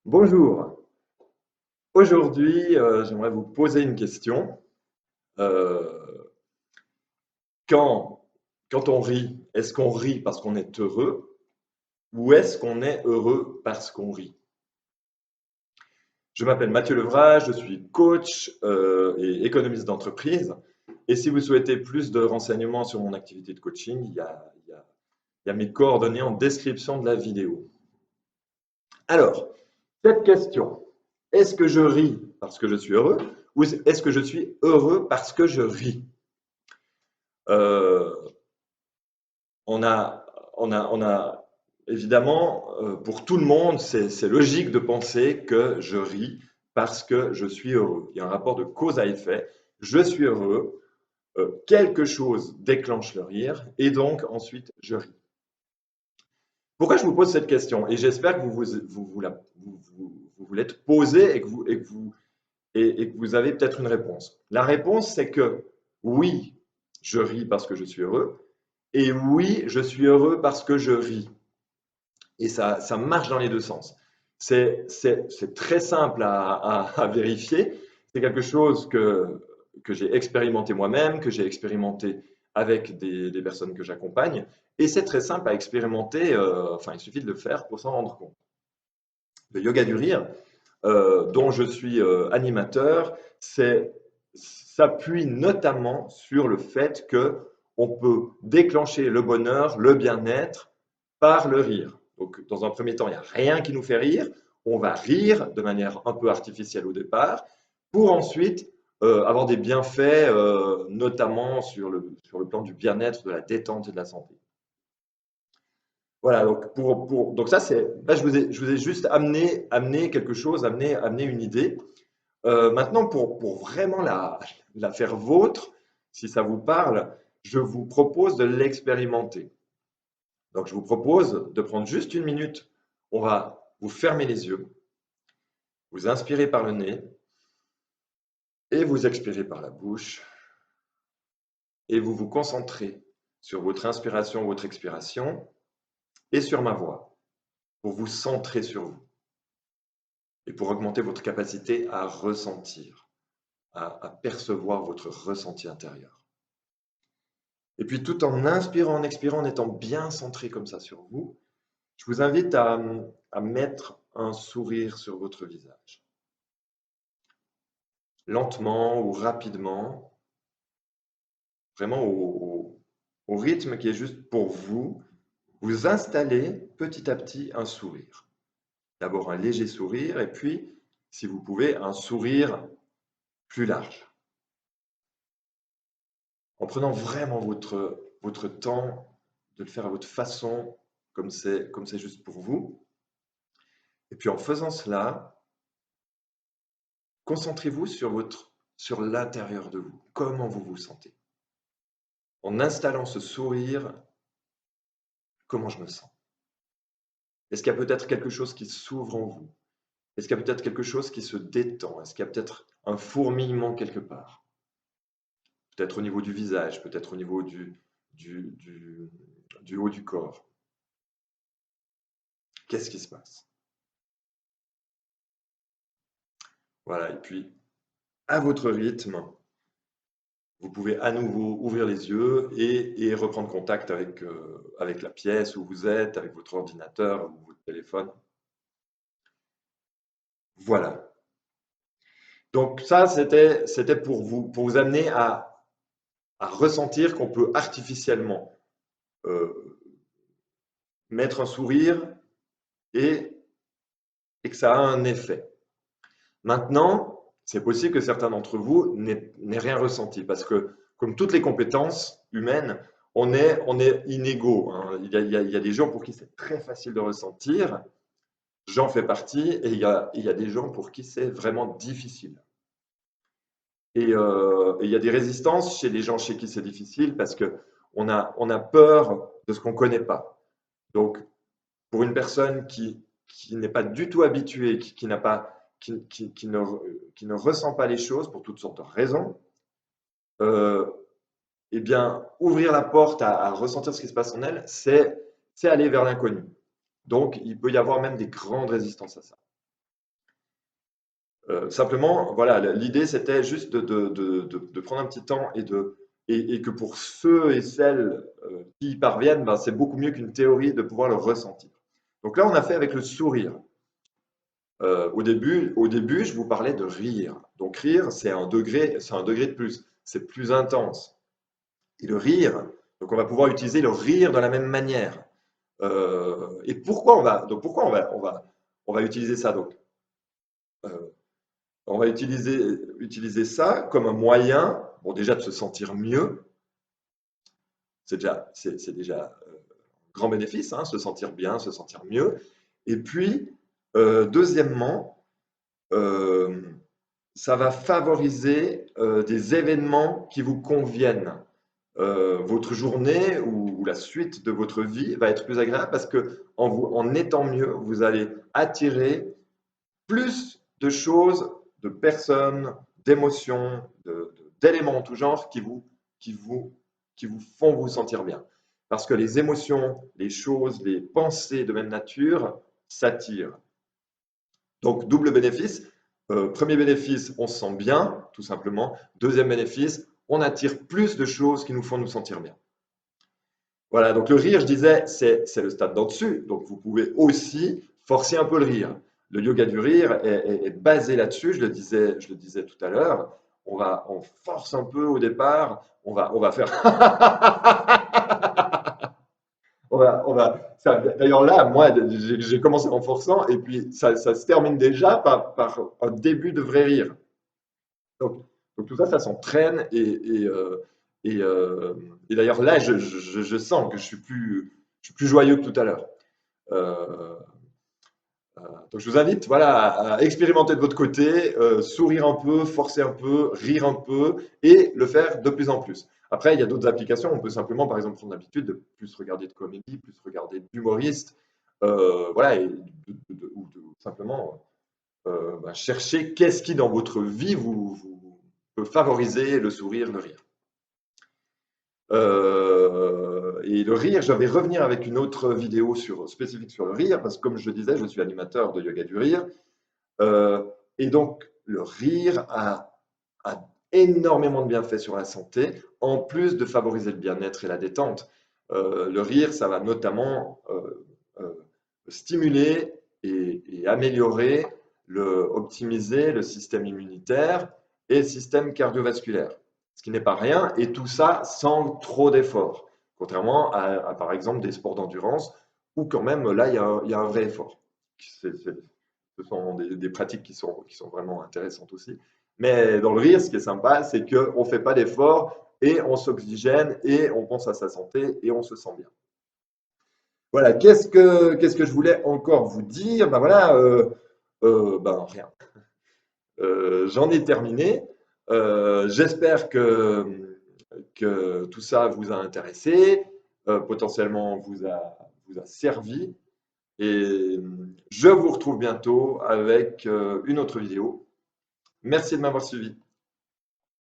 Bonjour. Aujourd'hui, j'aimerais vous poser une question. Euh, quand, quand on rit, est-ce qu'on rit parce qu'on est heureux ou est-ce qu'on est heureux parce qu'on rit? Je m'appelle Mathieu Levrage, je suis coach et économiste d'entreprise. Et si vous souhaitez plus de renseignements sur mon activité de coaching, il y a mes coordonnées en description de la vidéo. Alors, cette question, est-ce que je ris parce que je suis heureux ou est-ce que je suis heureux parce que je ris? Euh, on a évidemment, pour tout le monde, c'est logique de penser que je ris parce que je suis heureux. Il y a un rapport de cause à effet. Je suis heureux, quelque chose déclenche le rire et donc ensuite je ris. Pourquoi je vous pose cette question? Et j'espère que vous l'êtes posée et que vous avez peut-être une réponse. La réponse, c'est que oui, je ris parce que je suis heureux, et oui, je suis heureux parce que je ris. Et ça marche dans les deux sens. C'est très simple à vérifier. C'est quelque chose que j'ai expérimenté moi-même, que j'ai expérimenté avec des personnes que j'accompagne. Et c'est très simple à expérimenter, enfin, il suffit de le faire pour s'en rendre compte. Le yoga du rire, dont je suis animateur, s'appuie notamment sur le fait que on peut déclencher le bonheur, le bien-être par le rire. Donc, dans un premier temps, il n'y a rien qui nous fait rire. On va rire de manière un peu artificielle au départ, pour ensuite avoir des bienfaits, notamment sur le plan du bien-être, de la détente et de la santé. Voilà, donc, donc ça, là, je vous ai juste amené quelque chose, amené une idée. Maintenant, pour vraiment la faire vôtre, si ça vous parle, je vous propose de l'expérimenter. Donc, je vous propose de prendre juste une minute. On va vous fermer les yeux, vous inspirez par le nez et vous expirez par la bouche. Et vous vous concentrez sur votre inspiration, votre expiration et sur ma voix pour vous centrer sur vous et pour augmenter votre capacité à ressentir, à percevoir votre ressenti intérieur. Et puis tout en inspirant, en expirant, en étant bien centré comme ça sur vous, je vous invite à mettre un sourire sur votre visage. Lentement ou rapidement, vraiment au rythme qui est juste pour vous, vous installez petit à petit un sourire. D'abord un léger sourire et puis, si vous pouvez, un sourire plus large. En prenant vraiment votre temps de le faire à votre façon, comme c'est juste pour vous. Et puis en faisant cela, concentrez-vous sur l'intérieur de vous, comment vous vous sentez. En installant ce sourire, comment je me sens? Est-ce qu'il y a peut-être quelque chose qui s'ouvre en vous? Est-ce qu'il y a peut-être quelque chose qui se détend? Est-ce qu'il y a peut-être un fourmillement quelque part? Peut-être au niveau du visage, peut-être au niveau du, du, du haut du corps. Qu'est-ce qui se passe? Voilà, et puis à votre rythme, vous pouvez à nouveau ouvrir les yeux et reprendre contact avec la pièce où vous êtes, avec votre ordinateur ou votre téléphone. Voilà. Donc ça, c'était pour vous amener à ressentir qu'on peut artificiellement euh, mettre un sourire et, et que ça a un effet. Maintenant, c'est possible que certains d'entre vous n'aient rien ressenti parce que, comme toutes les compétences humaines, on est inégaux, hein. Il y a des gens pour qui c'est très facile de ressentir, j'en fais partie, et il y a des gens pour qui c'est vraiment difficile. Et il y a des résistances chez les gens chez qui c'est difficile parce que on a peur de ce qu'on ne connaît pas. Donc, pour une personne qui n'est pas du tout habituée, qui n'a pas, qui ne ressent pas les choses pour toutes sortes de raisons, euh, eh bien, ouvrir la porte à ressentir ce qui se passe en elle, c'est aller vers l'inconnu. Donc, il peut y avoir même des grandes résistances à ça. Simplement, voilà, l'idée c'était juste de prendre un petit temps et que pour ceux et celles qui y parviennent, ben, c'est beaucoup mieux qu'une théorie de pouvoir le ressentir. Donc là, on a fait avec le sourire. Au début, je vous parlais de rire. Donc rire, c'est un degré de plus, c'est plus intense. Et le rire, donc on va pouvoir utiliser le rire de la même manière. Et pourquoi on va utiliser ça donc? Euh, On va utiliser ça comme un moyen, bon, déjà de se sentir mieux, c'est déjà un grand bénéfice, hein, se sentir bien, se sentir mieux. Et puis, deuxièmement, euh, ça va favoriser des événements qui vous conviennent. Votre journée ou la suite de votre vie va être plus agréable parce que en étant mieux, vous allez attirer plus de choses, de personnes, d'émotions, d'éléments en tout genre qui vous, qui vous font vous sentir bien. Parce que les émotions, les choses, les pensées de même nature s'attirent. Donc, double bénéfice. Premier bénéfice, on se sent bien, tout simplement. Deuxième bénéfice, on attire plus de choses qui nous font nous sentir bien. Voilà, donc le rire, je disais, c'est le stade d'en dessus. Donc vous pouvez aussi forcer un peu le rire. Le yoga du rire est basé là-dessus, je le disais tout à l'heure. On force un peu au départ, on va faire. D'ailleurs là, moi, j'ai commencé en forçant et puis ça se termine déjà par un début de vrai rire. Donc, donc tout ça, ça s'entraîne et, euh, et d'ailleurs là, je sens que je suis plus joyeux que tout à l'heure. Euh, donc je vous invite, voilà, à expérimenter de votre côté, sourire un peu, forcer un peu, rire un peu et le faire de plus en plus. Après, il y a d'autres applications. On peut simplement, par exemple, prendre l'habitude de plus regarder de comédie, plus regarder d'humoristes, voilà, ou simplement chercher qu'est-ce qui dans votre vie peut favoriser le sourire, le rire. Et le rire, je vais revenir avec une autre vidéo spécifique sur le rire, parce que comme je le disais, je suis animateur de yoga du rire. Euh, et donc, le rire a énormément de bienfaits sur la santé, en plus de favoriser le bien-être et la détente. Le rire, ça va notamment euh, stimuler et améliorer, optimiser le système immunitaire et le système cardiovasculaire, ce qui n'est pas rien, et tout ça sans trop d'efforts, contrairement par exemple des sports d'endurance, où quand même là, il y a un vrai effort. Ce sont des pratiques qui sont vraiment intéressantes aussi. Mais dans le rire, ce qui est sympa, c'est qu'on ne fait pas d'efforts et on s'oxygène et on pense à sa santé et on se sent bien. Voilà, qu'est-ce que je voulais encore vous dire? Ben voilà, ben rien. J'en ai terminé. J'espère que tout ça vous a intéressé, potentiellement vous a servi. Et je vous retrouve bientôt avec une autre vidéo. Merci de m'avoir suivi.